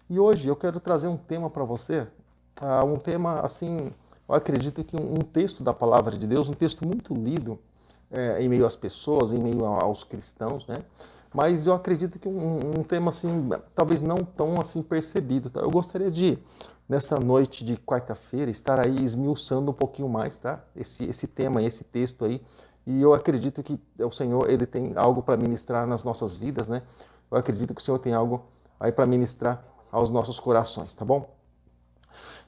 E hoje eu quero trazer um tema para você, um tema assim, eu acredito que um texto da palavra de Deus, um texto muito lido em meio às pessoas, em meio aos cristãos, né? Mas eu acredito que um tema assim, talvez não tão assim percebido, tá? Eu gostaria de, nessa noite de quarta-feira, estar aí esmiuçando um pouquinho mais, tá? Esse tema, esse texto aí. E eu acredito que o Senhor, ele tem algo para ministrar nas nossas vidas, né? Eu acredito que o Senhor tem algo aí para ministrar aos nossos corações, tá bom?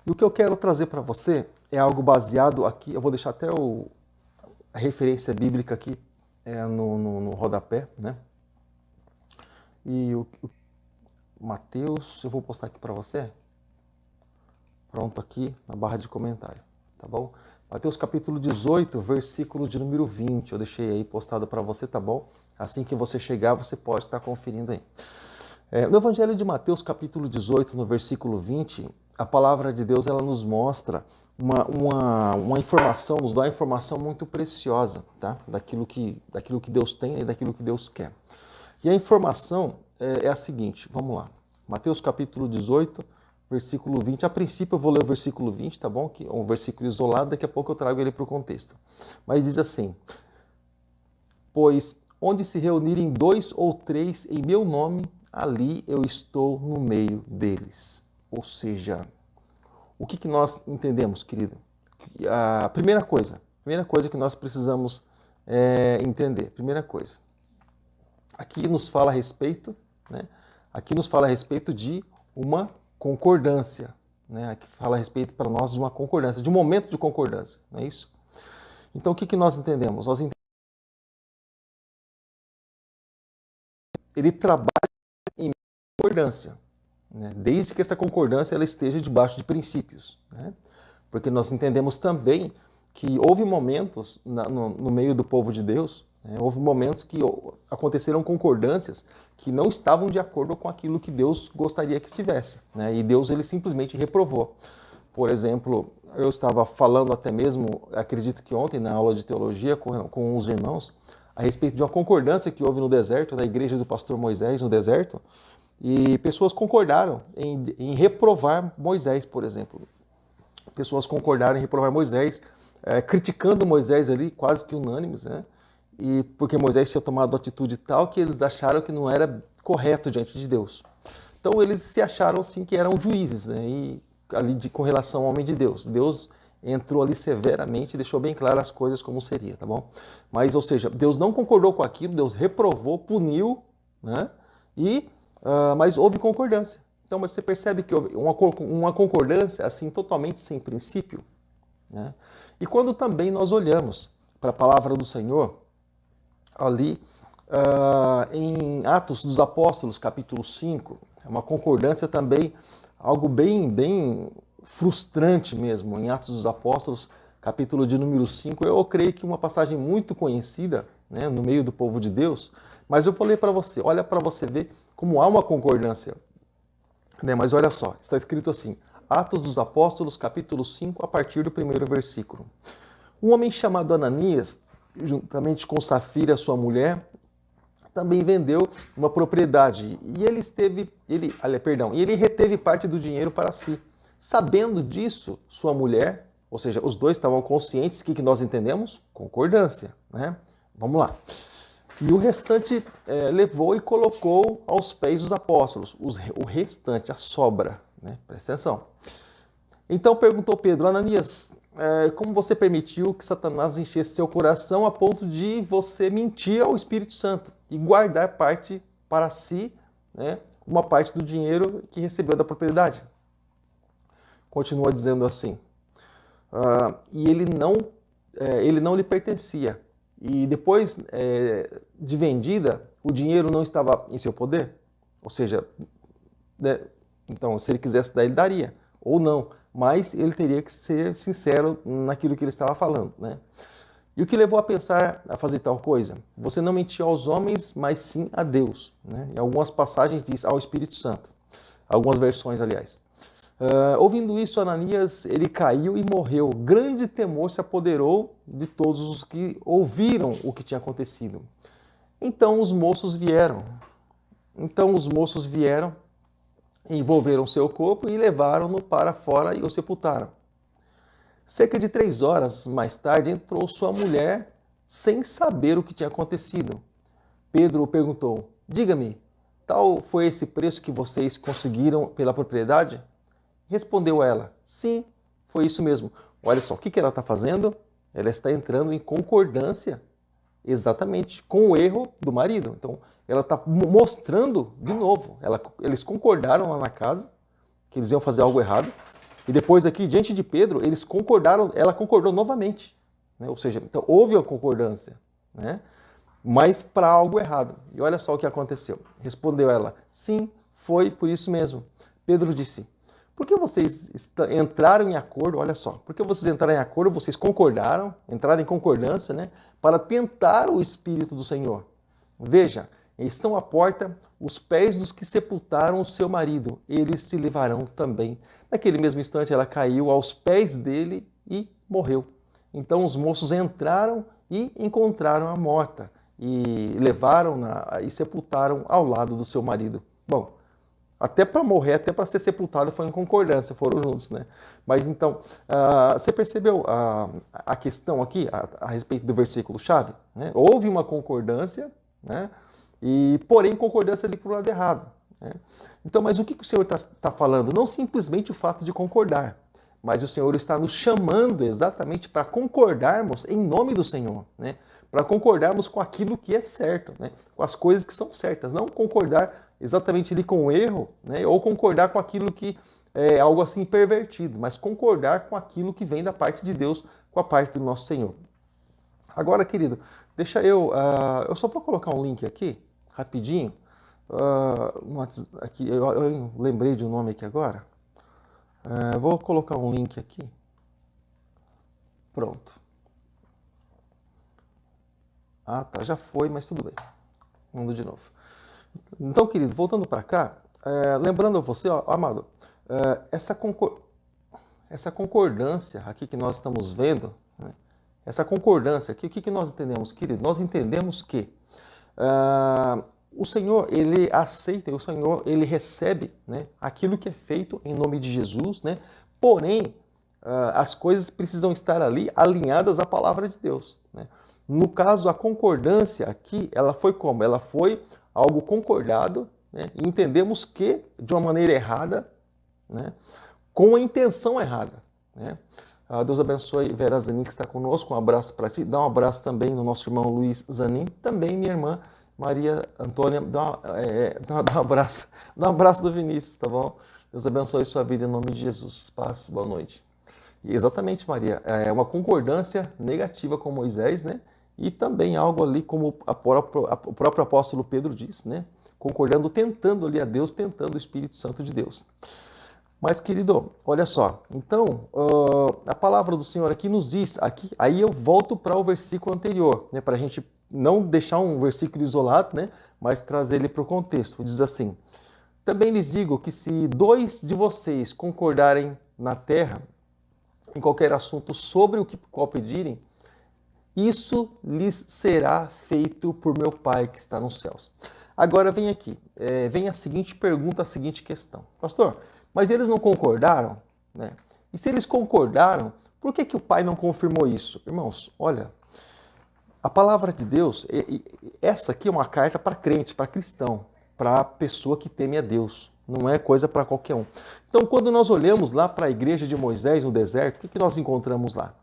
E o que eu quero trazer para você é algo baseado aqui, eu vou deixar até a referência bíblica aqui no rodapé, né? E o Mateus, eu vou postar aqui para você, pronto aqui na barra de comentário, tá bom? Mateus capítulo 18, versículo de número 20, eu deixei aí postado para você, tá bom? Assim que você chegar, você pode estar conferindo aí. No Evangelho de Mateus, capítulo 18, no versículo 20, a palavra de Deus ela nos mostra uma informação, nos dá uma informação muito preciosa, tá? Daquilo que Deus tem e daquilo que Deus quer. E a informação é a seguinte, vamos lá. Mateus capítulo 18, versículo 20. A princípio eu vou ler o versículo 20, tá bom? Que é um versículo isolado, daqui a pouco eu trago ele para o contexto. Mas diz assim: pois onde se reunirem dois ou três em meu nome, ali eu estou no meio deles. Ou seja, o que nós entendemos, querido? A primeira coisa que nós precisamos entender, primeira coisa, aqui nos fala a respeito, né? Aqui nos fala a respeito de uma concordância, né? Aqui fala a respeito para nós de uma concordância, de um momento de concordância, não é isso? Então o que nós entendemos? Nós entendemos que ele trabalha em concordância, né? Desde que essa concordância ela esteja debaixo de princípios, né? Porque nós entendemos também que houve momentos no meio do povo de Deus, houve momentos que aconteceram concordâncias que não estavam de acordo com aquilo que Deus gostaria que estivesse, né? E Deus ele simplesmente reprovou. Por exemplo, eu estava falando até mesmo, acredito que ontem na aula de teologia com os irmãos, a respeito de uma concordância que houve no deserto, na igreja do pastor Moisés no deserto, e pessoas concordaram em reprovar Moisés, por exemplo. Pessoas concordaram em reprovar Moisés, criticando Moisés ali, quase que unânimes, né? E porque Moisés tinha tomado atitude tal que eles acharam que não era correto diante de Deus. Então eles se acharam sim que eram juízes, né? E ali com relação ao homem de Deus. Deus entrou ali severamente e deixou bem claras as coisas como seria, tá bom? Mas, ou seja, Deus não concordou com aquilo, Deus reprovou, puniu, né? Mas houve concordância. Então você percebe que houve uma concordância assim totalmente sem princípio, né? E quando também nós olhamos para a palavra do Senhor, ali em Atos dos Apóstolos, capítulo 5, é uma concordância também, algo bem frustrante mesmo, em Atos dos Apóstolos, capítulo de número 5, eu creio que uma passagem muito conhecida, né, no meio do povo de Deus, mas eu falei para você, olha para você ver como há uma concordância, né? Mas olha só, está escrito assim, Atos dos Apóstolos, capítulo 5, a partir do primeiro versículo. Um homem chamado Ananias, juntamente com Safira, sua mulher, também vendeu uma propriedade e ele reteve parte do dinheiro para si. Sabendo disso, sua mulher, ou seja, os dois estavam conscientes, o que nós entendemos? Concordância, né? Vamos lá. E o restante levou e colocou aos pés dos apóstolos, o restante, a sobra, né? Presta atenção. Então perguntou Pedro, Ananias, como você permitiu que Satanás enchesse seu coração a ponto de você mentir ao Espírito Santo e guardar parte para si, né, uma parte do dinheiro que recebeu da propriedade? Continua dizendo assim, e ele não lhe pertencia. E depois de vendida, o dinheiro não estava em seu poder? Ou seja, né, então se ele quisesse dar, ele daria, ou não. Mas ele teria que ser sincero naquilo que ele estava falando, né? E o que levou a pensar a fazer tal coisa? Você não mentiu aos homens, mas sim a Deus, né? Em algumas passagens diz ao Espírito Santo. Algumas versões, aliás. Ouvindo isso, Ananias, ele caiu e morreu. Grande temor se apoderou de todos os que ouviram o que tinha acontecido. Então os moços vieram envolveram seu corpo e levaram-no para fora e o sepultaram. Cerca de 3 horas mais tarde entrou sua mulher sem saber o que tinha acontecido. Pedro perguntou: diga-me, tal foi esse preço que vocês conseguiram pela propriedade? Respondeu ela: sim, foi isso mesmo. Olha só, o que ela está fazendo? Ela está entrando em concordância exatamente com o erro do marido. Então, ela está mostrando de novo. Eles concordaram lá na casa que eles iam fazer algo errado. E depois aqui, diante de Pedro, eles concordaram, ela concordou novamente. Né? Ou seja, então houve uma concordância, né? Mas para algo errado. E olha só o que aconteceu. Respondeu ela: sim, foi por isso mesmo. Pedro disse: por que vocês entraram em acordo? Olha só, porque vocês entraram em acordo, vocês concordaram, entraram em concordância, né? Para tentar o Espírito do Senhor. Veja, estão à porta os pés dos que sepultaram o seu marido, eles se levarão também. Naquele mesmo instante ela caiu aos pés dele e morreu. Então os moços entraram e encontraram-a morta e levaram-na e sepultaram ao lado do seu marido. Bom, até para morrer, até para ser sepultada foi em concordância, foram juntos, né? Mas então, você percebeu a questão aqui a respeito do versículo-chave? Né? Houve uma concordância, né? E porém concordância ali para o lado errado. Né? Então, mas o que o Senhor está falando? Não simplesmente o fato de concordar, mas o Senhor está nos chamando exatamente para concordarmos em nome do Senhor, né? Para concordarmos com aquilo que é certo, né? Com as coisas que são certas, não concordar exatamente ali com o erro, né? Ou concordar com aquilo que é algo assim pervertido, mas concordar com aquilo que vem da parte de Deus, com a parte do nosso Senhor. Agora, querido, deixa eu só vou colocar um link aqui, rapidinho, aqui, eu lembrei de um nome aqui agora, vou colocar um link aqui, pronto. Ah, tá, já foi, mas tudo bem. Vamos de novo. Então, querido, voltando para cá, lembrando a você, ó, amado, essa concordância aqui que nós estamos vendo, né, essa concordância aqui, o que nós entendemos, querido? Nós entendemos que o Senhor, ele aceita, o Senhor, ele recebe, né, aquilo que é feito em nome de Jesus, né? Porém, as coisas precisam estar ali alinhadas à palavra de Deus, né? No caso, a concordância aqui, ela foi como? Ela foi algo concordado, né? E entendemos que de uma maneira errada, né? Com a intenção errada, né? Deus abençoe Vera Zanin, que está conosco, um abraço para ti, dá um abraço também no nosso irmão Luiz Zanin, também minha irmã Maria Antônia, dá um abraço do Vinícius, tá bom? Deus abençoe sua vida em nome de Jesus, paz, boa noite. E exatamente, Maria, é uma concordância negativa com Moisés, né? E também algo ali, como o próprio apóstolo Pedro diz, né? Concordando, tentando ali a Deus, tentando o Espírito Santo de Deus. Mas, querido, olha só, então, a palavra do Senhor aqui nos diz, aí eu volto para o versículo anterior, né? Para a gente não deixar um versículo isolado, né? Mas trazer ele para o contexto. Diz assim: também lhes digo que se 2 de vocês concordarem na terra, em qualquer assunto sobre o qual pedirem, isso lhes será feito por meu Pai que está nos céus. Agora vem aqui, vem a seguinte pergunta, a seguinte questão. Pastor, mas eles não concordaram? Né? E se eles concordaram, por que o Pai não confirmou isso? Irmãos, olha, a palavra de Deus, essa aqui é uma carta para crente, para cristão, para pessoa que teme a Deus. Não é coisa para qualquer um. Então, quando nós olhamos lá para a igreja de Moisés no deserto, o que nós encontramos lá?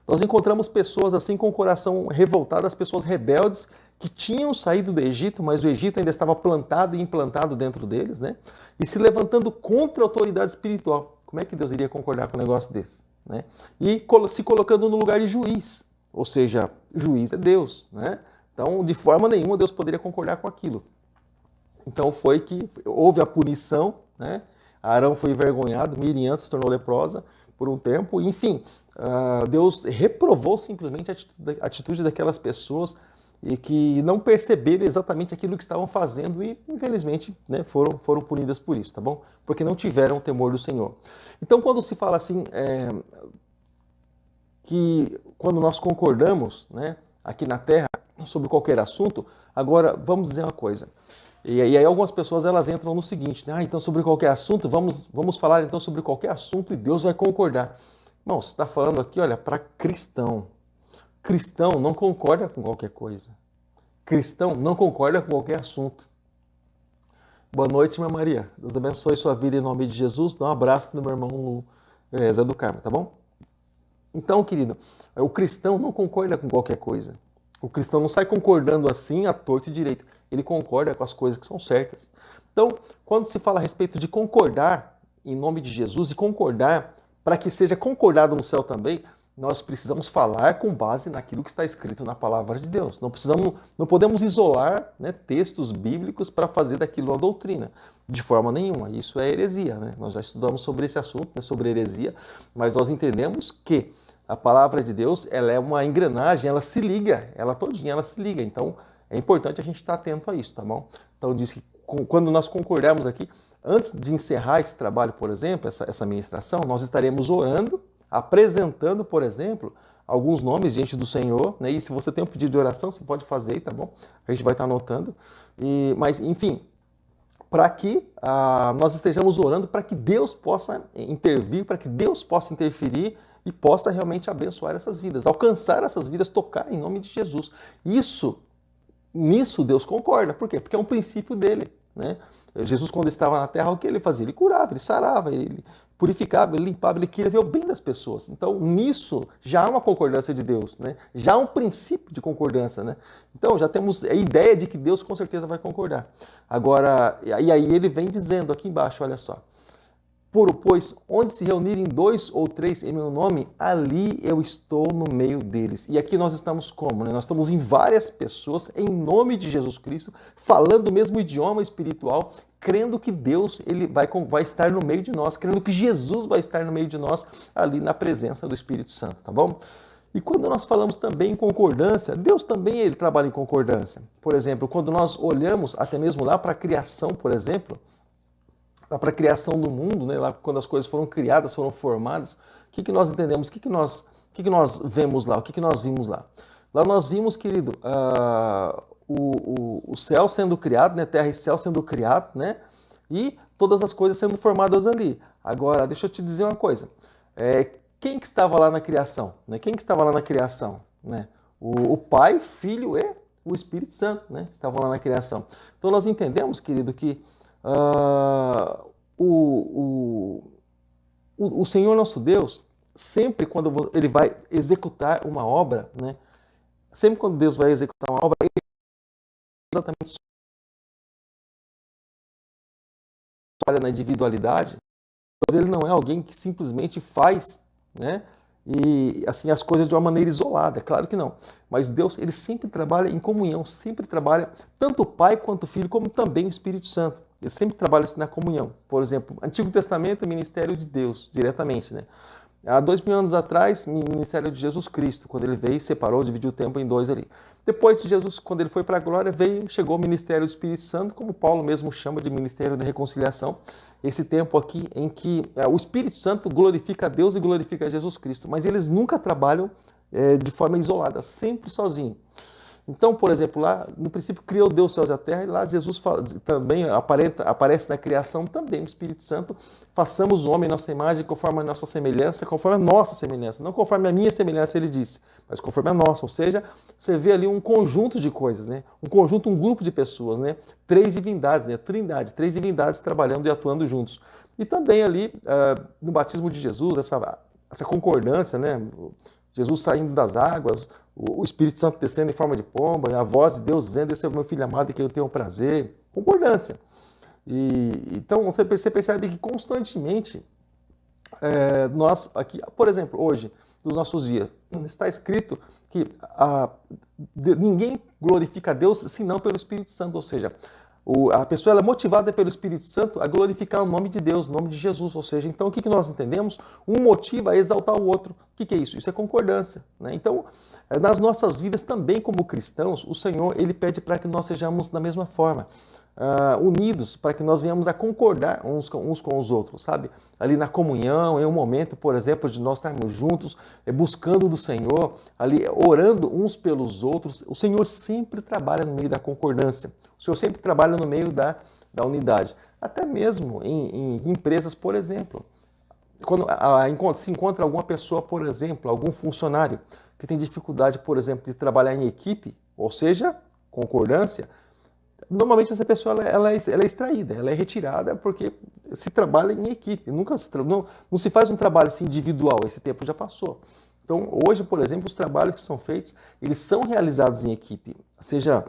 Nós encontramos pessoas assim com o coração revoltado, as pessoas rebeldes que tinham saído do Egito, mas o Egito ainda estava plantado e implantado dentro deles, né? E se levantando contra a autoridade espiritual. Como é que Deus iria concordar com um negócio desse? Né? E se colocando no lugar de juiz, ou seja, juiz é Deus, né? Então, de forma nenhuma, Deus poderia concordar com aquilo. Então foi que houve a punição, né? Arão foi envergonhado, Miriam se tornou leprosa por um tempo, enfim, Deus reprovou simplesmente a atitude daquelas pessoas e que não perceberam exatamente aquilo que estavam fazendo e, infelizmente, né, foram punidas por isso, tá bom? Porque não tiveram o temor do Senhor. Então, quando se fala assim, que quando nós concordamos, né, aqui na Terra sobre qualquer assunto, agora vamos dizer uma coisa. E aí algumas pessoas elas entram no seguinte, né? Então sobre qualquer assunto, vamos falar então sobre qualquer assunto e Deus vai concordar. Não, você está falando aqui, olha, para cristão. Cristão não concorda com qualquer coisa. Cristão não concorda com qualquer assunto. Boa noite, minha Maria. Deus abençoe sua vida em nome de Jesus. Dá um abraço do meu irmão Zé do Carmo, tá bom? Então, querido, o cristão não concorda com qualquer coisa. O cristão não sai concordando assim à torta e direito. Ele concorda com as coisas que são certas. Então, quando se fala a respeito de concordar em nome de Jesus e concordar para que seja concordado no céu também, nós precisamos falar com base naquilo que está escrito na palavra de Deus. Não podemos isolar, né, textos bíblicos para fazer daquilo uma doutrina, de forma nenhuma. Isso é heresia, né? Nós já estudamos sobre esse assunto, né, sobre heresia, mas nós entendemos que a palavra de Deus, ela é uma engrenagem, ela se liga, ela todinha, ela se liga. Então, é importante a gente estar atento a isso, tá bom? Então, diz que quando nós concordarmos aqui, antes de encerrar esse trabalho, por exemplo, essa ministração, nós estaremos orando, apresentando, por exemplo, alguns nomes diante do Senhor, né? E se você tem um pedido de oração, você pode fazer aí, tá bom? A gente vai estar anotando. Mas, enfim, para que nós estejamos orando para que Deus possa intervir, para que Deus possa interferir e possa realmente abençoar essas vidas, alcançar essas vidas, tocar em nome de Jesus. Nisso Deus concorda. Por quê? Porque é um princípio dele, né? Jesus, quando estava na terra, o que ele fazia? Ele curava, ele sarava, ele purificava, ele limpava, ele queria ver o bem das pessoas. Então, nisso já há uma concordância de Deus, né? Já há um princípio de concordância, né? Então, já temos a ideia de que Deus com certeza vai concordar. Agora, e aí ele vem dizendo aqui embaixo, olha só. Pois onde se reunirem 2 ou 3 em meu nome, ali eu estou no meio deles. E aqui nós estamos como? Né? Nós estamos em várias pessoas, em nome de Jesus Cristo, falando o mesmo idioma espiritual, crendo que Deus ele vai estar no meio de nós, crendo que Jesus vai estar no meio de nós, ali na presença do Espírito Santo, tá bom? E quando nós falamos também em concordância, Deus também ele trabalha em concordância. Por exemplo, quando nós olhamos até mesmo lá para a criação, por exemplo, para a criação do mundo, né? Lá quando as coisas foram criadas, foram formadas, o que nós entendemos? O que nós vemos lá? O que nós vimos lá? Lá nós vimos, querido, o céu sendo criado, né? Terra e céu sendo criado, né? E todas as coisas sendo formadas ali. Agora, deixa eu te dizer uma coisa. Quem que estava lá na criação? Né? Quem que estava lá na criação? Né? O Pai, o Filho e o Espírito Santo, né? Estavam lá na criação. Então nós entendemos, querido, que o Senhor nosso Deus, sempre quando ele vai executar uma obra, né? Sempre quando Deus vai executar uma obra, ele exatamente olha na individualidade, mas ele não é alguém que simplesmente faz, né? E assim as coisas de uma maneira isolada, claro que não. Mas Deus, ele sempre trabalha em comunhão, sempre trabalha tanto o Pai quanto o Filho, como também o Espírito Santo. Ele sempre trabalha assim na comunhão. Por exemplo, Antigo Testamento é ministério de Deus, diretamente, né? Há 2000 anos atrás, ministério de Jesus Cristo, quando ele veio, separou, dividiu o tempo em 2 ali. Depois de Jesus, quando ele foi para a glória, chegou o ministério do Espírito Santo, como Paulo mesmo chama de ministério da reconciliação. Esse tempo aqui em que o Espírito Santo glorifica a Deus e glorifica a Jesus Cristo, mas eles nunca trabalham de forma isolada, sempre sozinho. Então, por exemplo, lá no princípio criou Deus os céus e a terra, e lá Jesus também aparece na criação também o Espírito Santo. Façamos o homem em nossa imagem, conforme a nossa semelhança, não conforme a minha semelhança, ele disse, mas conforme a nossa. Ou seja, você vê ali um conjunto de coisas, né? Um grupo de pessoas, né? 3 divindades, né? Trindade, 3 divindades trabalhando e atuando juntos. E também ali, no batismo de Jesus, essa concordância, né? Jesus saindo das águas, o Espírito Santo descendo em forma de pomba, e a voz de Deus dizendo, esse é o meu filho amado em quem eu tenho prazer. Concordância. Então você percebe que constantemente nós aqui, por exemplo, hoje, nos nossos dias, está escrito que ninguém glorifica a Deus senão pelo Espírito Santo, ou seja, a pessoa ela é motivada pelo Espírito Santo a glorificar o nome de Deus, o nome de Jesus. Ou seja, então o que nós entendemos? Um motiva a exaltar o outro. O que é isso? Isso é concordância, né? Então, nas nossas vidas também como cristãos, o Senhor ele pede para que nós sejamos da mesma forma. unidos, para que nós venhamos a concordar uns com os outros, sabe? Ali na comunhão, em um momento, por exemplo, de nós estarmos juntos, buscando do Senhor, ali orando uns pelos outros. O Senhor sempre trabalha no meio da concordância, o Senhor sempre trabalha no meio da unidade. Até mesmo em empresas, por exemplo. Quando se encontra alguma pessoa, por exemplo, algum funcionário que tem dificuldade, por exemplo, de trabalhar em equipe, ou seja, concordância, normalmente essa pessoa ela é extraída, ela é retirada porque se trabalha em equipe, não se faz um trabalho assim, individual, esse tempo já passou. Então, hoje, por exemplo, os trabalhos que são feitos, eles são realizados em equipe, seja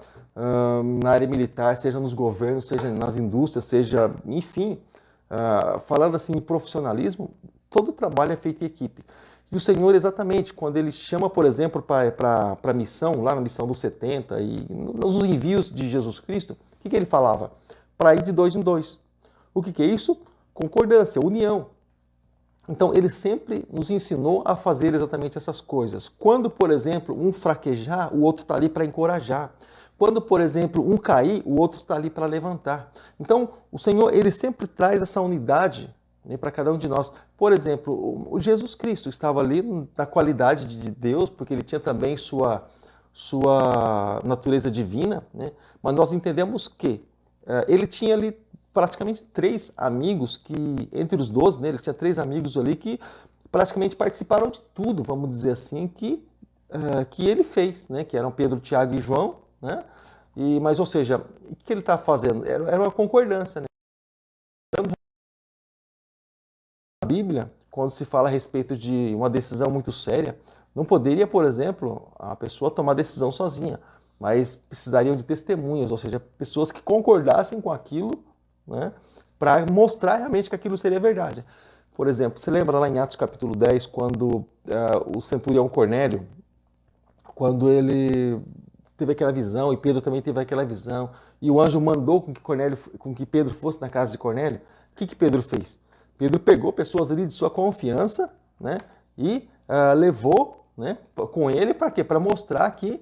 na área militar, seja nos governos, seja nas indústrias, seja, enfim, falando assim em profissionalismo, todo trabalho é feito em equipe. E o Senhor, exatamente, quando Ele chama, por exemplo, para a missão, lá na missão dos 70, e nos envios de Jesus Cristo, o que Ele falava? Para ir de 2 em 2. O que é isso? Concordância, união. Então, Ele sempre nos ensinou a fazer exatamente essas coisas. Quando, por exemplo, um fraquejar, o outro está ali para encorajar. Quando, por exemplo, um cair, o outro está ali para levantar. Então, o Senhor, Ele sempre traz essa unidade, né, para cada um de nós. Por exemplo, o Jesus Cristo estava ali na qualidade de Deus, porque Ele tinha também sua natureza divina, né? Mas nós entendemos que Ele tinha ali praticamente 3 amigos que, entre os 12, né, Ele tinha 3 amigos ali que praticamente participaram de tudo, vamos dizer assim, que Ele fez, né? Que eram Pedro, Tiago e João, né? Mas, ou seja, o que Ele estava fazendo? Era uma concordância, né? Na Bíblia, quando se fala a respeito de uma decisão muito séria, não poderia, por exemplo, a pessoa tomar decisão sozinha, mas precisariam de testemunhas, ou seja, pessoas que concordassem com aquilo, né, para mostrar realmente que aquilo seria verdade. Por exemplo, você lembra lá em Atos capítulo 10, quando o centurião Cornélio, quando ele teve aquela visão, e Pedro também teve aquela visão, e o anjo mandou com que Pedro fosse na casa de Cornélio, o que Pedro fez? Pedro pegou pessoas ali de sua confiança, né, e levou, né, com ele para quê? Para mostrar que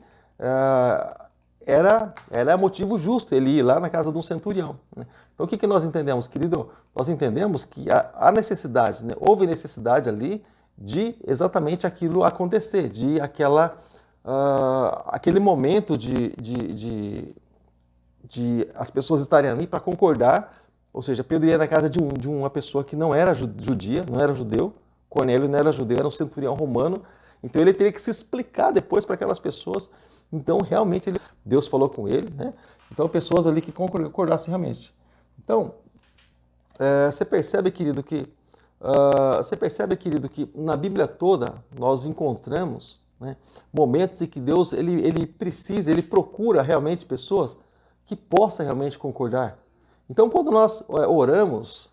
era motivo justo ele ir lá na casa de um centurião, né? Então o que nós entendemos, querido? Nós entendemos que há necessidade, né, houve necessidade ali de exatamente aquilo acontecer, de aquele momento de as pessoas estarem ali para concordar. Ou seja, Pedro ia na casa de uma pessoa que não era judia, não era judeu. Cornélio não era judeu, era um centurião romano. Então ele teria que se explicar depois para aquelas pessoas. Então realmente Deus falou com ele, né? Então pessoas ali que concordassem realmente. Então você percebe, querido, que na Bíblia toda nós encontramos, né, momentos em que Deus ele procura realmente pessoas que possam realmente concordar. Então, quando nós oramos,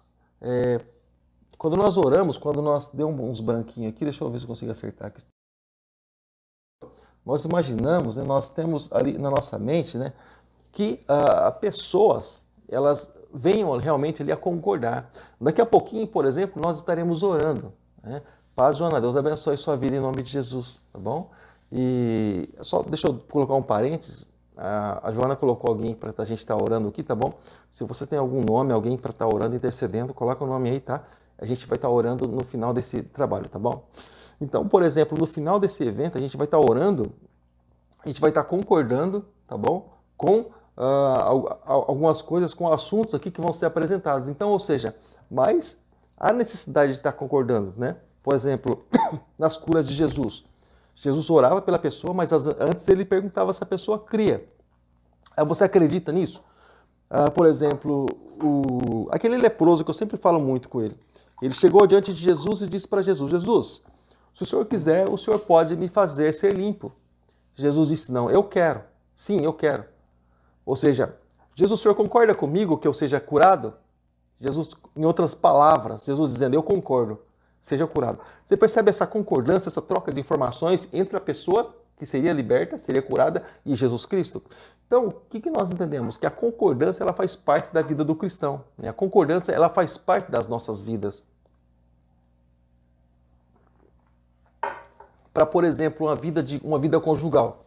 quando nós demos uns branquinhos aqui, deixa eu ver se eu consigo acertar aqui. Nós imaginamos, né, nós temos ali na nossa mente, né, que pessoas, elas venham realmente ali a concordar. Daqui a pouquinho, por exemplo, nós estaremos orando, né? Paz, Joana, Deus abençoe sua vida em nome de Jesus, tá bom? E só deixa eu colocar um parênteses. A Joana colocou alguém para a gente estar orando aqui, tá bom? Se você tem algum nome, alguém para estar orando, intercedendo, coloca o nome aí, tá? A gente vai estar orando no final desse trabalho, tá bom? Então, por exemplo, no final desse evento, a gente vai estar orando, a gente vai estar concordando, tá bom? Com algumas coisas, com assuntos aqui que vão ser apresentados. Então, ou seja, mas há necessidade de estar concordando, né? Por exemplo, nas curas de Jesus. Jesus orava pela pessoa, mas antes ele perguntava se a pessoa cria. Você acredita nisso? Por exemplo, aquele leproso que eu sempre falo muito com ele. Ele chegou diante de Jesus e disse para Jesus: Jesus, se o Senhor quiser, o Senhor pode me fazer ser limpo. Jesus disse: não, eu quero. Sim, eu quero. Ou seja, Jesus, o Senhor concorda comigo que eu seja curado? Jesus, em outras palavras, Jesus dizendo: eu concordo, seja curado. Você percebe essa concordância, essa troca de informações entre a pessoa que seria liberta, seria curada, e Jesus Cristo? Então, o que nós entendemos? Que a concordância, ela faz parte da vida do cristão, né? A concordância, ela faz parte das nossas vidas. Para, por exemplo, uma vida conjugal.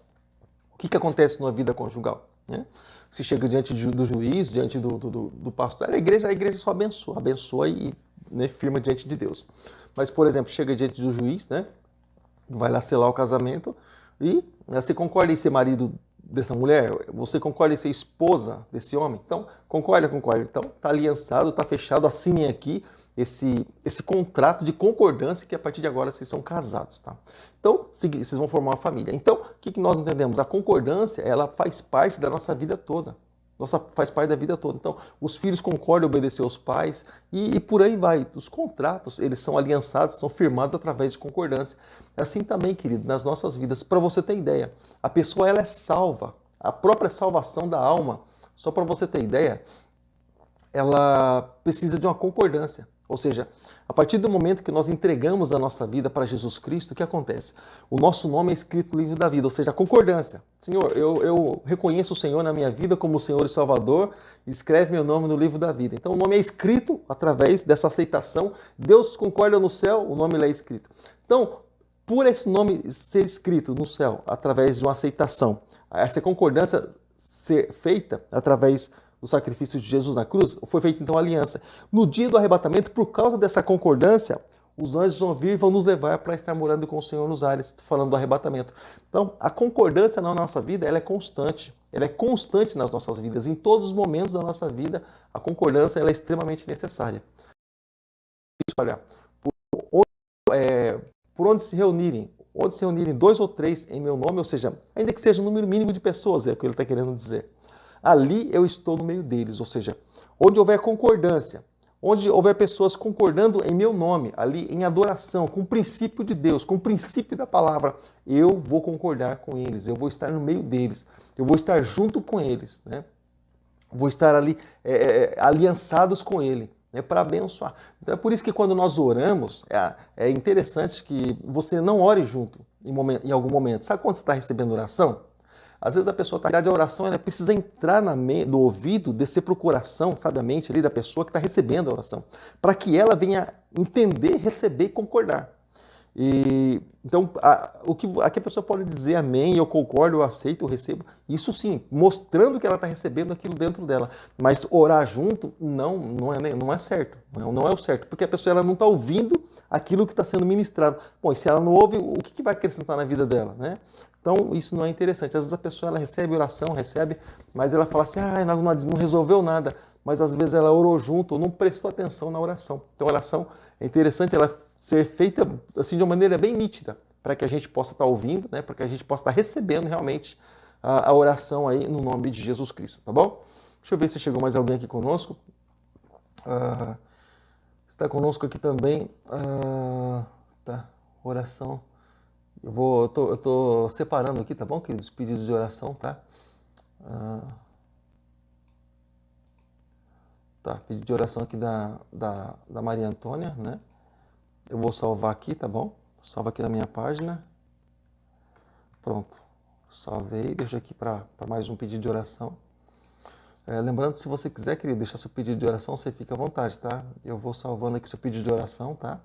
O que acontece numa vida conjugal, né? se chega diante do juiz, diante do pastor, a igreja só abençoa e, né, firma diante de Deus. Mas, por exemplo, chega diante do juiz, né, vai lá selar o casamento e você concorda em ser marido dessa mulher? Você concorda em ser esposa desse homem? Então, concorda. Então, tá aliançado, tá fechado, assinem aqui esse contrato de concordância que a partir de agora vocês são casados, tá? Então, vocês vão formar uma família. Então, o que nós entendemos? A concordância, ela faz parte da nossa vida toda. Faz parte da vida toda. Então, os filhos concordam em obedecer aos pais e por aí vai. Os contratos, eles são aliançados, são firmados através de concordância. Assim também, querido, nas nossas vidas. Para você ter ideia, a pessoa ela é salva. A própria salvação da alma, só para você ter ideia, ela precisa de uma concordância. Ou seja, a partir do momento que nós entregamos a nossa vida para Jesus Cristo, o que acontece? O nosso nome é escrito no livro da vida, ou seja, a concordância. Senhor, eu reconheço o Senhor na minha vida como o Senhor e Salvador, escreve meu nome no livro da vida. Então o nome é escrito através dessa aceitação. Deus concorda no céu, o nome é escrito. Então, por esse nome ser escrito no céu, através de uma aceitação, essa concordância ser feita através do sacrifício de Jesus na cruz, foi feita então a aliança. No dia do arrebatamento, por causa dessa concordância, os anjos vão vir e vão nos levar para estar morando com o Senhor nos ares, falando do arrebatamento. Então, a concordância na nossa vida, ela é constante. Ela é constante nas nossas vidas. Em todos os momentos da nossa vida, a concordância ela é extremamente necessária. Olha, por onde se reunirem 2 ou 3 em meu nome, ou seja, ainda que seja um número mínimo de pessoas, é o que ele está querendo dizer. Ali eu estou no meio deles, ou seja, onde houver concordância, onde houver pessoas concordando em meu nome, ali em adoração, com o princípio de Deus, com o princípio da palavra, eu vou concordar com eles, eu vou estar no meio deles, eu vou estar junto com eles, né? Vou estar ali aliançados com ele, né, para abençoar. Então é por isso que quando nós oramos, é interessante que você não ore junto em algum momento. Sabe quando você está recebendo oração? Às vezes a pessoa está de oração, ela precisa entrar do ouvido, descer para o coração, sabe, a mente ali da pessoa que está recebendo a oração, para que ela venha entender, receber e concordar. Então, aqui a pessoa pode dizer amém, eu concordo, eu aceito, eu recebo, isso sim, mostrando que ela está recebendo aquilo dentro dela. Mas orar junto não é certo, não é o certo, porque a pessoa ela não está ouvindo aquilo que está sendo ministrado. Bom, e se ela não ouve, o que vai acrescentar na vida dela, né? Então, isso não é interessante. Às vezes a pessoa ela recebe oração, mas ela fala assim, não resolveu nada. Mas às vezes ela orou junto ou não prestou atenção na oração. Então, a oração é interessante ela ser feita assim de uma maneira bem nítida, para que a gente possa estar ouvindo, né? Para que a gente possa estar recebendo realmente a oração aí no nome de Jesus Cristo, tá bom? Deixa eu ver se chegou mais alguém aqui conosco. Está conosco aqui também. Tá, oração. Eu tô separando aqui, tá bom, queridos? Pedidos de oração, tá? Tá, pedido de oração aqui da Maria Antônia, né? Eu vou salvar aqui, tá bom? Salva aqui na minha página. Pronto. Salvei. Deixa aqui para mais um pedido de oração. Lembrando, se você quiser, querido, deixar seu pedido de oração, você fica à vontade, tá? Eu vou salvando aqui seu pedido de oração, tá?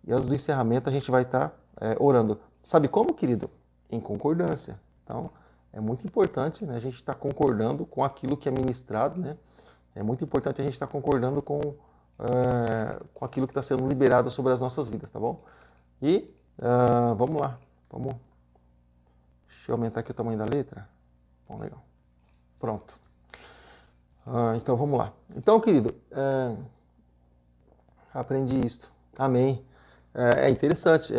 E antes do encerramento a gente vai estar orando. Sabe como, querido? Em concordância. Então, é muito importante, né, a gente estar concordando com aquilo que é ministrado, né? É muito importante a gente estar concordando com aquilo que está sendo liberado sobre as nossas vidas, tá bom? E vamos lá. Deixa eu aumentar aqui o tamanho da letra. Bom, legal. Pronto. Então, vamos lá. Então, querido, aprendi isto. Amém. É interessante.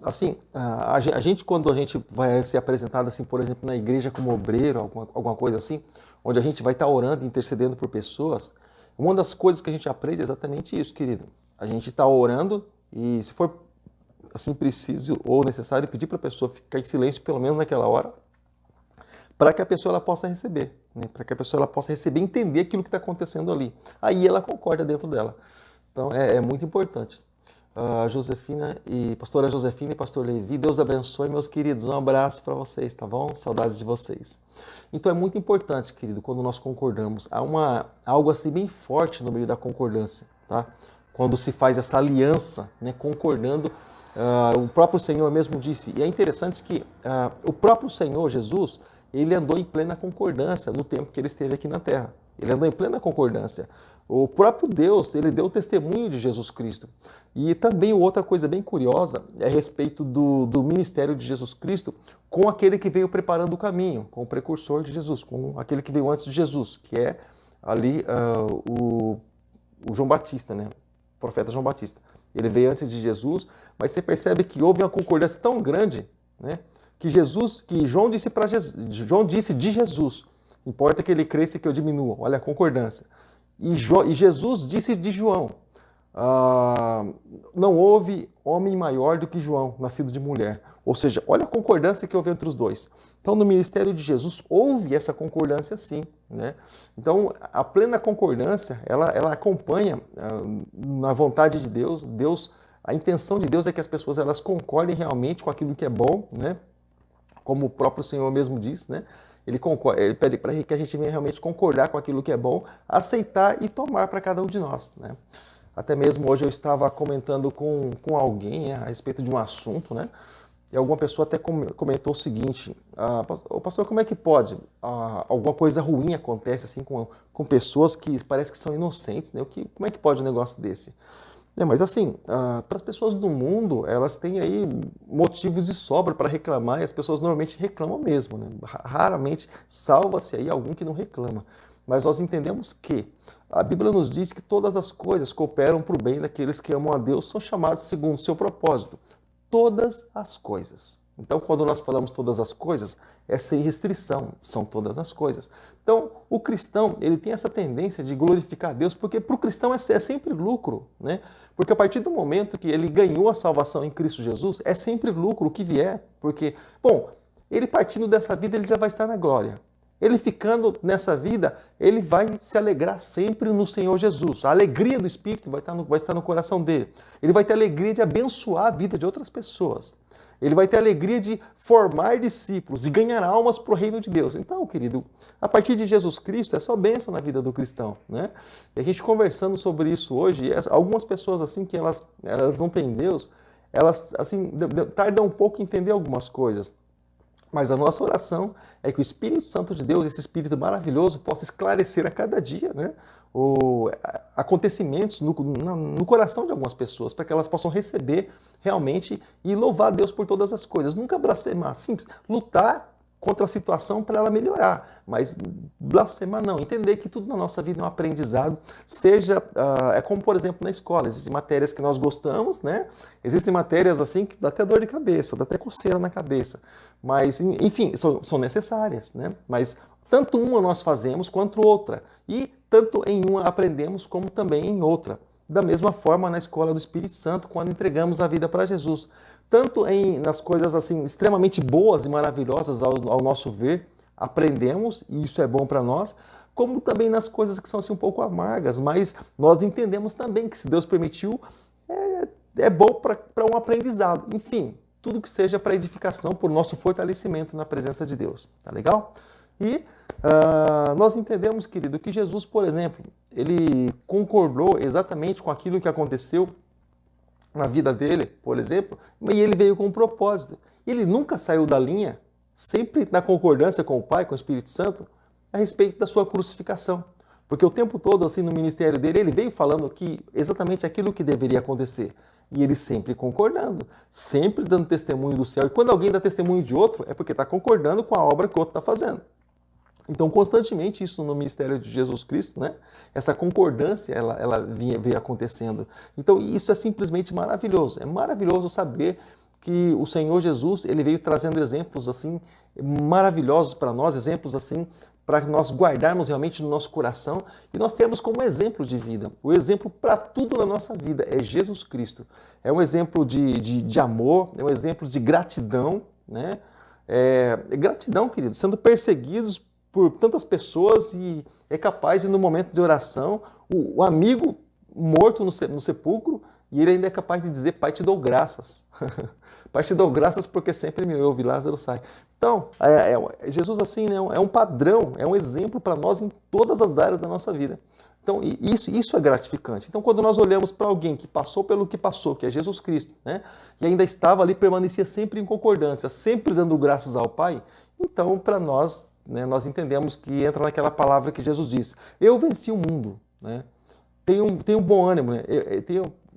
Assim, a gente, quando a gente vai ser apresentado, assim, por exemplo, na igreja como obreiro, alguma coisa assim, onde a gente vai estar orando e intercedendo por pessoas, uma das coisas que a gente aprende é exatamente isso, querido. A gente está orando e, se for assim preciso ou necessário, pedir para a pessoa ficar em silêncio, pelo menos naquela hora, para que a pessoa ela possa receber, né? Para que a pessoa ela possa receber e entender aquilo que está acontecendo ali. Aí ela concorda dentro dela. Então, é muito importante. Pastora Josefina e pastor Levi, Deus abençoe, meus queridos. Um abraço para vocês, tá bom? Saudades de vocês. Então é muito importante, querido, quando nós concordamos. Há algo assim bem forte no meio da concordância, tá? Quando se faz essa aliança, né, concordando, o próprio Senhor mesmo disse, e é interessante que o próprio Senhor Jesus, ele andou em plena concordância no tempo que ele esteve aqui na Terra. Ele andou em plena concordância. O próprio Deus, ele deu testemunho de Jesus Cristo. E também outra coisa bem curiosa é a respeito do ministério de Jesus Cristo com aquele que veio preparando o caminho, com o precursor de Jesus, com aquele que veio antes de Jesus, que é ali o João Batista, né? O profeta João Batista. Ele veio antes de Jesus, mas você percebe que houve uma concordância tão grande, né? Que João disse para Jesus, João disse de Jesus, importa que ele cresça e que eu diminua. Olha a concordância. E Jesus disse de João, não houve homem maior do que João, nascido de mulher. Ou seja, olha a concordância que houve entre os dois. Então, no ministério de Jesus, houve essa concordância sim, né? Então, a plena concordância, ela acompanha na vontade de Deus, a intenção de Deus é que as pessoas elas concordem realmente com aquilo que é bom, né? Como o próprio Senhor mesmo diz, né? Ele pede para que a gente venha realmente concordar com aquilo que é bom, aceitar e tomar para cada um de nós, né? Até mesmo hoje eu estava comentando com alguém a respeito de um assunto, né? E alguma pessoa até comentou o seguinte, pastor, como é que pode? Alguma coisa ruim acontece assim com pessoas que parece que são inocentes, né? Como é que pode um negócio desse? Mas assim, para as pessoas do mundo, elas têm aí motivos de sobra para reclamar e as pessoas normalmente reclamam mesmo, né? Raramente salva-se aí algum que não reclama. Mas nós entendemos que a Bíblia nos diz que todas as coisas cooperam para o bem daqueles que amam a Deus, são chamados segundo o seu propósito. Todas as coisas. Então, quando nós falamos todas as coisas, é sem restrição, são todas as coisas. Então, o cristão, ele tem essa tendência de glorificar a Deus, porque para o cristão é sempre lucro, né? Porque a partir do momento que ele ganhou a salvação em Cristo Jesus, é sempre lucro o que vier, porque, bom, ele partindo dessa vida, ele já vai estar na glória. Ele ficando nessa vida, ele vai se alegrar sempre no Senhor Jesus. A alegria do Espírito vai estar no coração dele. Ele vai ter a alegria de abençoar a vida de outras pessoas. Ele vai ter a alegria de formar discípulos, de ganhar almas para o reino de Deus. Então, querido, a partir de Jesus Cristo é só bênção na vida do cristão, né? E a gente conversando sobre isso hoje, algumas pessoas assim que elas não têm Deus, elas assim tardam um pouco em entender algumas coisas. Mas a nossa oração é que o Espírito Santo de Deus, esse Espírito maravilhoso, possa esclarecer a cada dia, né? Acontecimentos no coração de algumas pessoas, para que elas possam receber realmente e louvar a Deus por todas as coisas. Nunca blasfemar, simples, lutar contra a situação para ela melhorar, mas blasfemar não, entender que tudo na nossa vida é um aprendizado, seja, é como por exemplo na escola, existem matérias que nós gostamos, né? Existem matérias assim que dá até dor de cabeça, dá até coceira na cabeça, mas enfim, são necessárias, né? Mas tanto uma nós fazemos quanto outra, e tanto em uma aprendemos como também em outra. Da mesma forma na escola do Espírito Santo, quando entregamos a vida para Jesus. Tanto nas coisas assim extremamente boas e maravilhosas ao nosso ver, aprendemos, e isso é bom para nós, como também nas coisas que são assim um pouco amargas, mas nós entendemos também que se Deus permitiu, é bom para um aprendizado. Enfim, tudo que seja para edificação, por nosso fortalecimento na presença de Deus. Tá legal? E nós entendemos, querido, que Jesus, por exemplo, ele concordou exatamente com aquilo que aconteceu na vida dele, por exemplo, e ele veio com um propósito. Ele nunca saiu da linha, sempre na concordância com o Pai, com o Espírito Santo, a respeito da sua crucificação. Porque o tempo todo, assim, no ministério dele, ele veio falando que exatamente aquilo que deveria acontecer. E ele sempre concordando, sempre dando testemunho do céu. E quando alguém dá testemunho de outro, é porque está concordando com a obra que o outro está fazendo. Então, constantemente, isso no ministério de Jesus Cristo, né? Essa concordância, ela veio acontecendo. Então, isso é simplesmente maravilhoso. É maravilhoso saber que o Senhor Jesus, ele veio trazendo exemplos, assim, maravilhosos para nós, exemplos, assim, para nós guardarmos realmente no nosso coração e nós termos como exemplo de vida. O exemplo para tudo na nossa vida é Jesus Cristo. É um exemplo de amor, é um exemplo de gratidão, né? Gratidão, querido, sendo perseguidos por tantas pessoas e é capaz de, no momento de oração, o amigo morto no sepulcro, e ele ainda é capaz de dizer: Pai, te dou graças. Pai, te dou graças porque sempre me ouve, Lázaro sai. Então, Jesus assim, né, é um padrão, é um exemplo para nós em todas as áreas da nossa vida. Então, isso é gratificante. Então, quando nós olhamos para alguém que passou pelo que passou, que é Jesus Cristo, né, e ainda estava ali, permanecia sempre em concordância, sempre dando graças ao Pai, Então, para nós, né, nós entendemos que entra naquela palavra que Jesus disse: eu venci o mundo, né? Tenha um bom ânimo, né?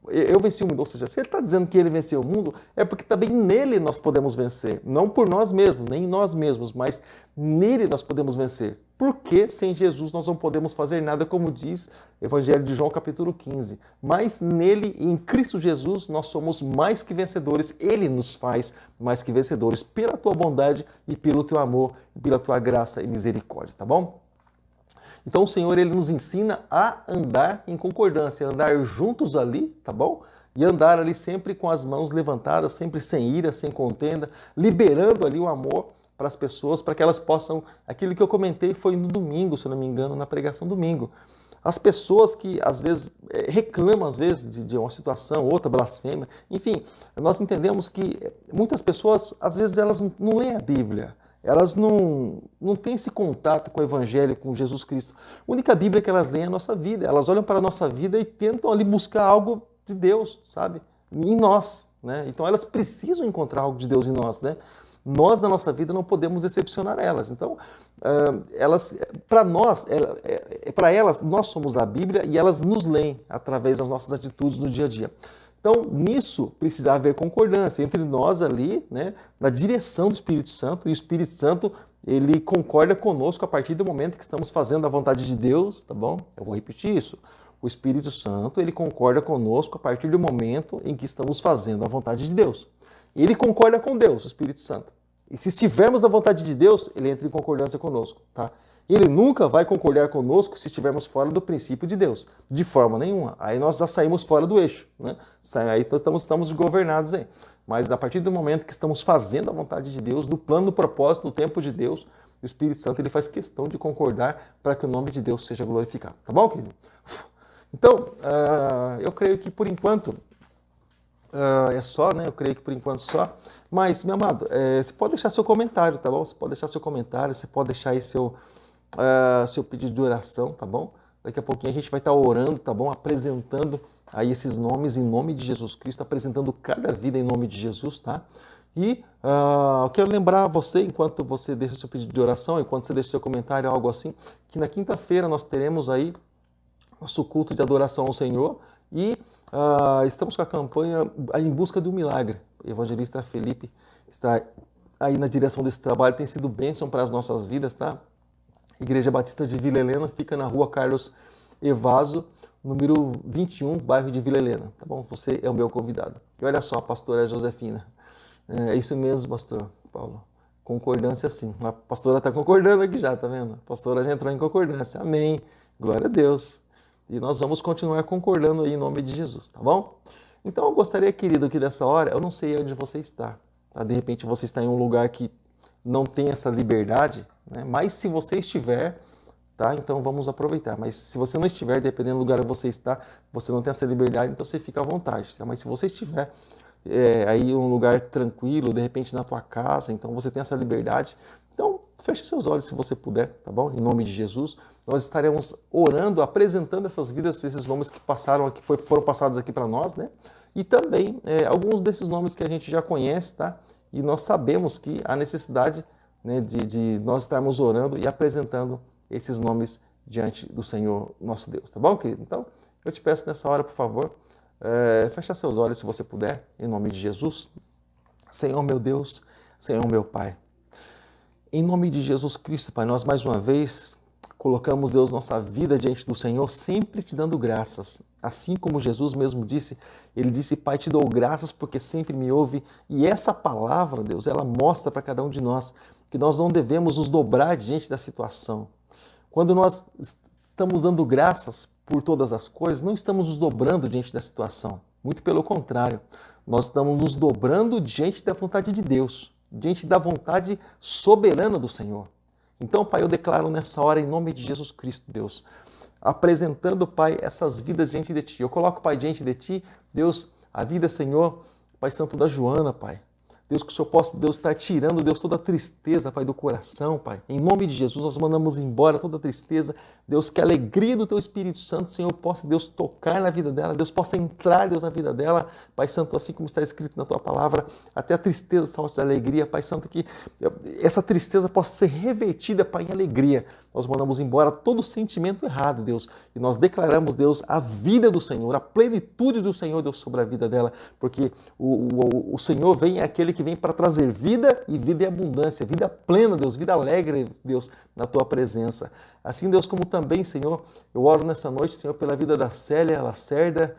Eu venci o mundo. Ou seja, se ele está dizendo que ele venceu o mundo, é porque também nele nós podemos vencer. Não por nós mesmos, nem nós mesmos, mas nele nós podemos vencer. Porque sem Jesus nós não podemos fazer nada, como diz o Evangelho de João capítulo 15. Mas nele, em Cristo Jesus, nós somos mais que vencedores. Ele nos faz mais que vencedores pela tua bondade e pelo teu amor, e pela tua graça e misericórdia, tá bom? Então o Senhor, ele nos ensina a andar em concordância, andar juntos ali, tá bom? E andar ali sempre com as mãos levantadas, sempre sem ira, sem contenda, liberando ali o amor para as pessoas, para que elas possam... Aquilo que eu comentei foi no domingo, se eu não me engano, na pregação domingo. As pessoas que às vezes reclamam às vezes de uma situação, outra blasfêmia, enfim, nós entendemos que muitas pessoas, às vezes elas não leem a Bíblia. Elas não têm esse contato com o Evangelho, com Jesus Cristo. A única Bíblia que elas leem é a nossa vida. Elas olham para a nossa vida e tentam ali buscar algo de Deus, sabe? Em nós, né? Então elas precisam encontrar algo de Deus em nós, né? Nós, na nossa vida, não podemos decepcionar elas. Então, para elas, nós somos a Bíblia e elas nos leem através das nossas atitudes no dia a dia. Então, nisso precisa haver concordância entre nós ali, né, na direção do Espírito Santo, e o Espírito Santo, ele concorda conosco a partir do momento que estamos fazendo a vontade de Deus, tá bom? Eu vou repetir isso. O Espírito Santo, ele concorda conosco a partir do momento em que estamos fazendo a vontade de Deus. Ele concorda com Deus, o Espírito Santo. E se estivermos na vontade de Deus, ele entra em concordância conosco, tá? Ele nunca vai concordar conosco se estivermos fora do princípio de Deus, de forma nenhuma. Aí nós já saímos fora do eixo, né? Aí estamos governados aí. Mas a partir do momento que estamos fazendo a vontade de Deus, no plano, no propósito, no tempo de Deus, o Espírito Santo ele faz questão de concordar para que o nome de Deus seja glorificado. Tá bom, querido? Então, eu creio que por enquanto é só, né? Eu creio que por enquanto só. Mas, meu amado, você pode deixar seu comentário, tá bom? Você pode deixar seu comentário, você pode deixar aí seu pedido de oração, tá bom? Daqui a pouquinho a gente vai estar orando, tá bom? Apresentando aí esses nomes em nome de Jesus Cristo, apresentando cada vida em nome de Jesus, tá? E eu quero lembrar você, enquanto você deixa seu pedido de oração, enquanto você deixa seu comentário, algo assim, que na quinta-feira nós teremos aí nosso culto de adoração ao Senhor e estamos com a campanha em busca de um milagre. O evangelista Felipe está aí na direção desse trabalho, tem sido bênção para as nossas vidas, tá? Igreja Batista de Vila Helena fica na rua Carlos Evaso, número 21, bairro de Vila Helena, tá bom? Você é o meu convidado. E olha só, a pastora Josefina. É isso mesmo, pastor Paulo. Concordância sim. A pastora está concordando aqui já, tá vendo? A pastora já entrou em concordância. Amém. Glória a Deus. E nós vamos continuar concordando aí em nome de Jesus, tá bom? Então eu gostaria, querido, que dessa hora, eu não sei onde você está, tá? De repente você está em um lugar que não tem essa liberdade, né? Mas se você estiver, tá? Então vamos aproveitar. Mas se você não estiver, dependendo do lugar onde você está, você não tem essa liberdade, então você fica à vontade, tá? Mas se você estiver aí em um lugar tranquilo, de repente na tua casa, então você tem essa liberdade, então feche seus olhos se você puder, tá bom? Em nome de Jesus, nós estaremos orando, apresentando essas vidas, esses nomes que passaram aqui, foram passados aqui para nós, né? E também alguns desses nomes que a gente já conhece, tá? E nós sabemos que há necessidade, né, de nós estarmos orando e apresentando esses nomes diante do Senhor nosso Deus, tá bom, querido? Então, eu te peço nessa hora, por favor, fecha seus olhos se você puder, em nome de Jesus. Senhor meu Deus, Senhor meu Pai, em nome de Jesus Cristo, Pai, nós mais uma vez colocamos, Deus, nossa vida diante do Senhor, sempre te dando graças. Assim como Jesus mesmo disse, ele disse, Pai, te dou graças porque sempre me ouve. E essa palavra, Deus, ela mostra para cada um de nós que nós não devemos nos dobrar diante da situação. Quando nós estamos dando graças por todas as coisas, não estamos nos dobrando diante da situação. Muito pelo contrário, nós estamos nos dobrando diante da vontade de Deus, diante da vontade soberana do Senhor. Então, Pai, eu declaro nessa hora, em nome de Jesus Cristo, Deus, apresentando, Pai, essas vidas diante de Ti. Eu coloco, Pai, diante de Ti, Deus, a vida, Senhor, Pai Santo da Joana, Pai. Deus, que o Senhor possa, Deus, estar tirando, Deus, toda a tristeza, Pai, do coração, Pai. Em nome de Jesus, nós mandamos embora toda a tristeza. Deus, que a alegria do Teu Espírito Santo, Senhor, possa, Deus, tocar na vida dela. Deus, possa entrar, Deus, na vida dela. Pai Santo, assim como está escrito na Tua palavra, até a tristeza salte da alegria. Pai Santo, que essa tristeza possa ser revertida, Pai, em alegria. Nós mandamos embora todo sentimento errado, Deus, e nós declaramos, Deus, a vida do Senhor, a plenitude do Senhor, Deus, sobre a vida dela, porque o Senhor vem, é aquele que vem para trazer vida e vida em abundância, vida plena, Deus, vida alegre, Deus, na Tua presença. Assim, Deus, como também, Senhor, eu oro nessa noite, Senhor, pela vida da Célia Lacerda,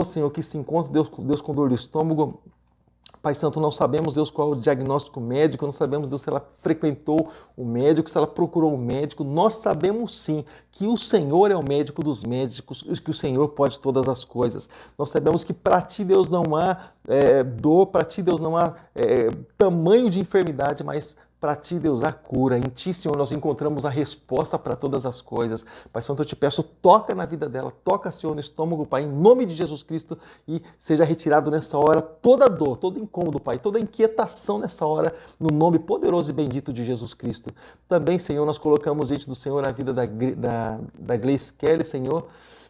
Senhor, que se encontra, Deus, com dor de estômago. Pai Santo, não sabemos, Deus, qual é o diagnóstico médico, não sabemos, Deus, se ela frequentou o médico, se ela procurou o médico. Nós sabemos sim que o Senhor é o médico dos médicos, que o Senhor pode todas as coisas. Nós sabemos que para Ti, Deus, não há dor, para Ti, Deus, não há tamanho de enfermidade, mas para Ti, Deus, a cura. Em Ti, Senhor, nós encontramos a resposta para todas as coisas. Pai Santo, eu te peço, toca na vida dela, toca, Senhor, no estômago, Pai, em nome de Jesus Cristo, e seja retirado nessa hora toda dor, todo incômodo, Pai, toda inquietação nessa hora, no nome poderoso e bendito de Jesus Cristo. Também, Senhor, nós colocamos diante do Senhor a vida da Gleice Kelly, Senhor,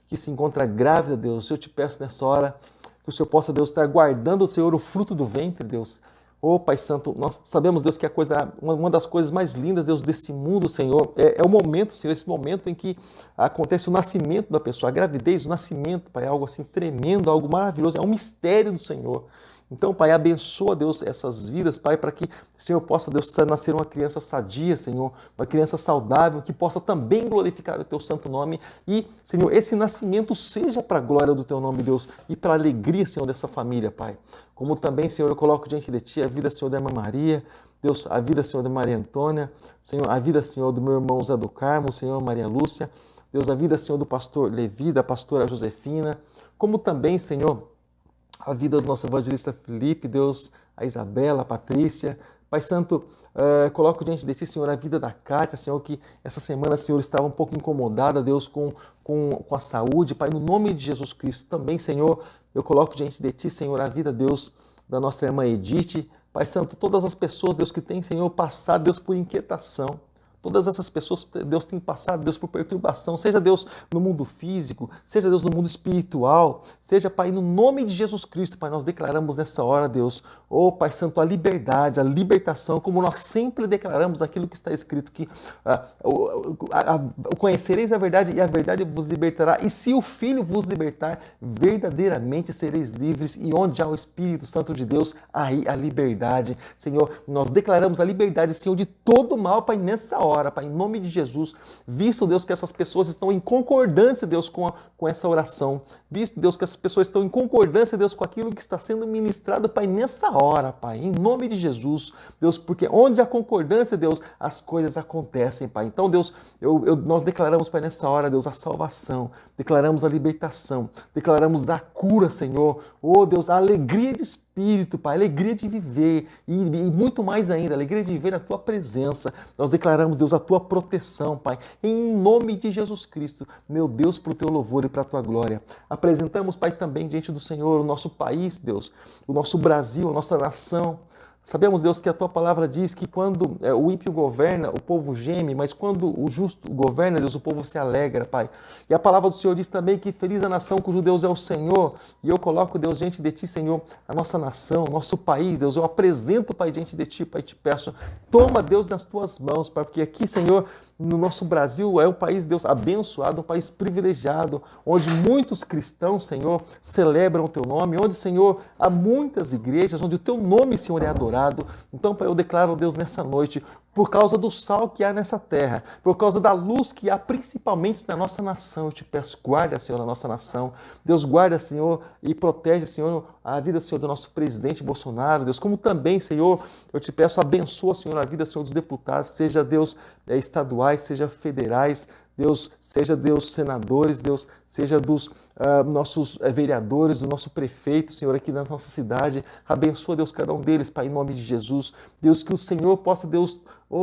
que se encontra grávida, Deus. Eu te peço nessa hora que o Senhor possa, Deus, estar guardando, Senhor, o fruto do ventre, Deus. Pai Santo, nós sabemos, Deus, que uma das coisas mais lindas, Deus, desse mundo, Senhor, é o momento, Senhor, esse momento em que acontece o nascimento da pessoa, a gravidez, o nascimento, Pai, é algo assim tremendo, algo maravilhoso, é um mistério do Senhor. Então, Pai, abençoa, Deus, essas vidas, Pai, para que o Senhor possa, Deus, nascer uma criança sadia, Senhor, uma criança saudável, que possa também glorificar o Teu santo nome. E, Senhor, esse nascimento seja para a glória do Teu nome, Deus, e para a alegria, Senhor, dessa família, Pai. Como também, Senhor, eu coloco diante de Ti a vida, Senhor, da irmã Maria, Deus, a vida, Senhor, da Maria Antônia, Senhor, a vida, Senhor, do meu irmão Zé do Carmo, Senhor, Maria Lúcia, Deus, a vida, Senhor, do pastor Levi, da pastora Josefina, como também, Senhor, a vida do nosso evangelista Felipe, Deus, a Isabela, a Patrícia. Pai Santo, coloco diante de Ti, Senhor, a vida da Kátia, Senhor, que essa semana, Senhor, estava um pouco incomodada, Deus, com a saúde. Pai, no nome de Jesus Cristo, também, Senhor, eu coloco diante de Ti, Senhor, a vida, Deus, da nossa irmã Edith. Pai Santo, todas as pessoas, Deus, que têm, Senhor, passado, Deus, por inquietação. Todas essas pessoas, Deus, tem passado, Deus, por perturbação, seja, Deus, no mundo físico, seja, Deus, no mundo espiritual, seja, Pai, no nome de Jesus Cristo, Pai, nós declaramos nessa hora, Deus, Pai Santo, a liberdade, a libertação, como nós sempre declaramos aquilo que está escrito, que conhecereis a verdade e a verdade vos libertará, e se o Filho vos libertar, verdadeiramente sereis livres, e onde há o Espírito Santo de Deus, aí a liberdade. Senhor, nós declaramos a liberdade, Senhor, de todo mal, Pai, nessa hora, Pai, em nome de Jesus, visto, Deus, que essas pessoas estão em concordância, Deus, com essa oração, visto, Deus, que essas pessoas estão em concordância, Deus, com aquilo que está sendo ministrado, Pai, nessa hora, Pai, em nome de Jesus, Deus, porque onde há concordância, Deus, as coisas acontecem, Pai. Então, Deus, nós declaramos, Pai, nessa hora, Deus, a salvação, declaramos a libertação, declaramos a cura, Senhor, Deus, a alegria de espírito, Pai, alegria de viver e muito mais ainda, alegria de viver na Tua presença. Nós declaramos, Deus, a Tua proteção, Pai, em nome de Jesus Cristo, meu Deus, para o Teu louvor e para a Tua glória. Apresentamos, Pai, também diante do Senhor o nosso país, Deus, o nosso Brasil, a nossa nação. Sabemos, Deus, que a Tua palavra diz que quando o ímpio governa, o povo geme, mas quando o justo governa, Deus, o povo se alegra, Pai. E a palavra do Senhor diz também que feliz a nação cujo Deus é o Senhor. E eu coloco, Deus, diante de Ti, Senhor, a nossa nação, o nosso país, Deus. Eu apresento, Pai, diante de Ti, Pai, te peço, toma, Deus, nas Tuas mãos, Pai, porque aqui, Senhor, no nosso Brasil é um país, Deus, abençoado, um país privilegiado, onde muitos cristãos, Senhor, celebram o Teu nome, onde, Senhor, há muitas igrejas, onde o Teu nome, Senhor, é adorado. Então, Pai, eu declaro, Deus, nessa noite, por causa do sal que há nessa terra, por causa da luz que há principalmente na nossa nação, eu te peço, guarda, Senhor, a nossa nação. Deus, guarda, Senhor, e protege, Senhor, a vida, Senhor, do nosso presidente Bolsonaro, Deus, como também, Senhor, eu te peço, abençoa, Senhor, a vida, Senhor, dos deputados, seja, Deus, estaduais, seja federais, Deus, seja, Deus, senadores, Deus, seja dos nossos vereadores, do nosso prefeito, Senhor, aqui na nossa cidade. Abençoa, Deus, cada um deles, Pai, em nome de Jesus. Deus, que o Senhor possa, Deus,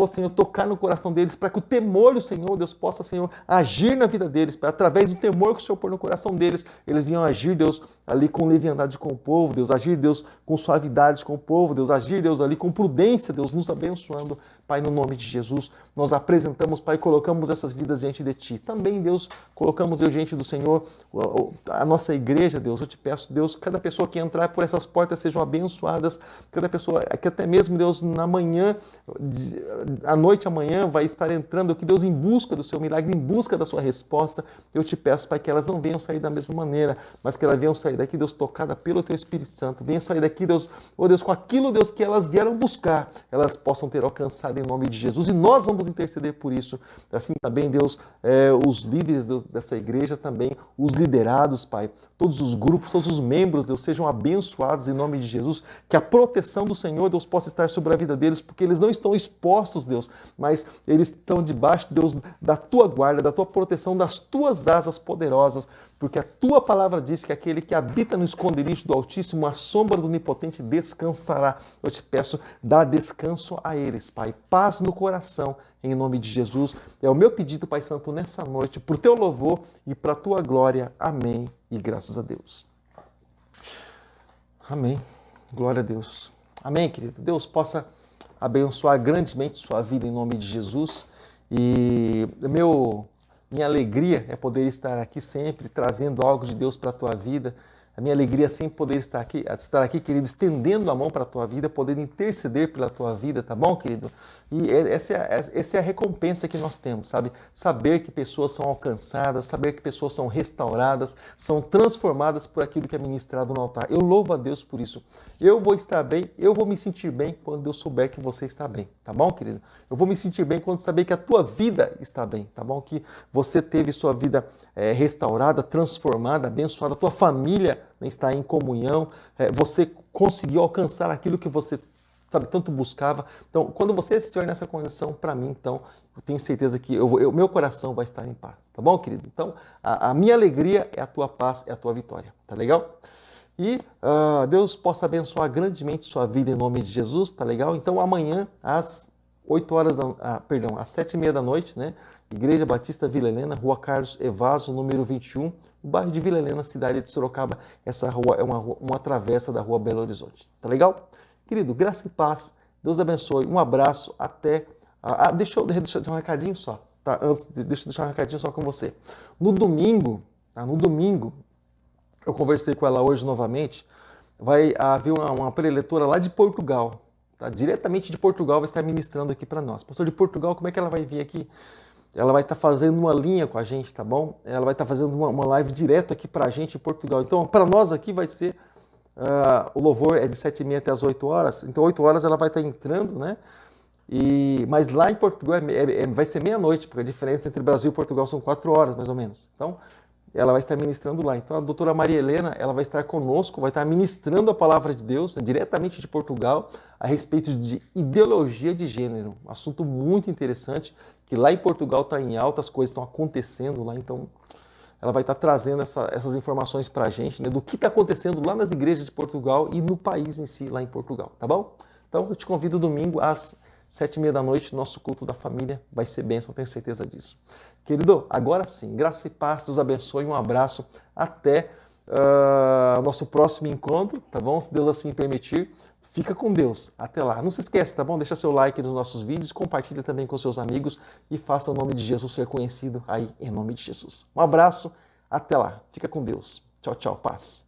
Senhor, tocar no coração deles, para que o temor do Senhor, Deus, possa, Senhor, agir na vida deles, para através do temor que o Senhor pôr no coração deles, eles venham agir, Deus, ali com leviandade com o povo, Deus, agir, Deus, com suavidade com o povo, Deus, agir, Deus, ali com prudência, Deus, nos abençoando, Pai, no nome de Jesus. Nós apresentamos, Pai, colocamos essas vidas diante de Ti. Também, Deus, colocamos diante do Senhor a nossa igreja, Deus. Eu te peço, Deus, cada pessoa que entrar por essas portas sejam abençoadas, cada pessoa, que até mesmo, Deus, na manhã, à noite, amanhã, vai estar entrando, que Deus, em busca do seu milagre, em busca da sua resposta. Eu te peço, Pai, que elas não venham sair da mesma maneira, mas que elas venham sair daqui, Deus, tocada pelo Teu Espírito Santo. Venham sair daqui, Deus, Deus, com aquilo, Deus, que elas vieram buscar, elas possam ter alcançado em nome de Jesus. E nós vamos interceder por isso. Assim também, Deus, os líderes, Deus, dessa igreja também, os liderados, Pai, todos os grupos, todos os membros, Deus, sejam abençoados em nome de Jesus. Que a proteção do Senhor, Deus, possa estar sobre a vida deles, porque eles não estão expostos, Deus, mas eles estão debaixo, Deus, da Tua guarda, da Tua proteção, das Tuas asas poderosas, porque a Tua palavra diz que aquele que habita no esconderijo do Altíssimo, a sombra do Onipotente descansará. Eu te peço, dá descanso a eles, Pai, paz no coração, em nome de Jesus. É o meu pedido, Pai Santo, nessa noite, por Teu louvor e para a Tua glória. Amém e graças a Deus. Amém. Glória a Deus. Amém, querido. Deus possa abençoar grandemente sua vida em nome de Jesus. E minha alegria é poder estar aqui sempre, trazendo algo de Deus para a tua vida. A minha alegria é sempre poder estar aqui, querido, estendendo a mão para a tua vida, poder interceder pela tua vida, tá bom, querido? E essa é a recompensa que nós temos, sabe? Saber que pessoas são alcançadas, saber que pessoas são restauradas, são transformadas por aquilo que é ministrado no altar. Eu louvo a Deus por isso. Eu vou estar bem, eu vou me sentir bem quando eu souber que você está bem, tá bom, querido? Eu vou me sentir bem quando saber que a tua vida está bem, tá bom? Que você teve sua vida restaurada, transformada, abençoada, a tua família está em comunhão, você conseguiu alcançar aquilo que você, sabe, tanto buscava. Então, quando você se torna nessa condição, para mim, então, eu tenho certeza que meu coração vai estar em paz, tá bom, querido? Então, a minha alegria é a tua paz, é a tua vitória, tá legal? E Deus possa abençoar grandemente sua vida em nome de Jesus, tá legal? Então, amanhã, às 7h30 da noite, né? Igreja Batista Vila Helena, Rua Carlos Evaso, número 21, no bairro de Vila Helena, cidade de Sorocaba. Essa rua é uma travessa da Rua Belo Horizonte. Tá legal? Querido, graça e paz. Deus abençoe. Um abraço. Até... deixa eu deixar um recadinho só. Tá? Deixa eu deixar um recadinho só com você. No domingo, eu conversei com ela hoje novamente, vai haver uma preletora lá de Portugal. Tá? Diretamente de Portugal vai estar ministrando aqui para nós. Pastor de Portugal, como é que ela vai vir aqui? Ela vai estar fazendo uma linha com a gente, tá bom? Ela vai estar fazendo uma live direto aqui para a gente em Portugal. Então, para nós aqui vai ser, o louvor é de 7h30 até as 8 horas. Então, 8 horas ela vai estar entrando, né? Mas lá em Portugal vai ser meia-noite, porque a diferença entre Brasil e Portugal são 4 horas, mais ou menos. Então, ela vai estar ministrando lá. Então, a doutora Maria Helena, ela vai estar conosco, vai estar ministrando a palavra de Deus, né, diretamente de Portugal, a respeito de ideologia de gênero. Um assunto muito interessante, que lá em Portugal está em alta, as coisas estão acontecendo lá, então ela vai estar trazendo essas informações para a gente, né, do que está acontecendo lá nas igrejas de Portugal e no país em si, lá em Portugal, tá bom? Então, eu te convido domingo às 7h30 da noite, nosso culto da família vai ser bênção, tenho certeza disso. Querido, agora sim, graça e paz, Deus abençoe, um abraço, até nosso próximo encontro, tá bom? Se Deus assim permitir, fica com Deus, até lá. Não se esquece, tá bom? Deixa seu like nos nossos vídeos, compartilha também com seus amigos e faça o nome de Jesus ser conhecido aí em nome de Jesus. Um abraço, até lá, fica com Deus. Tchau, tchau, paz.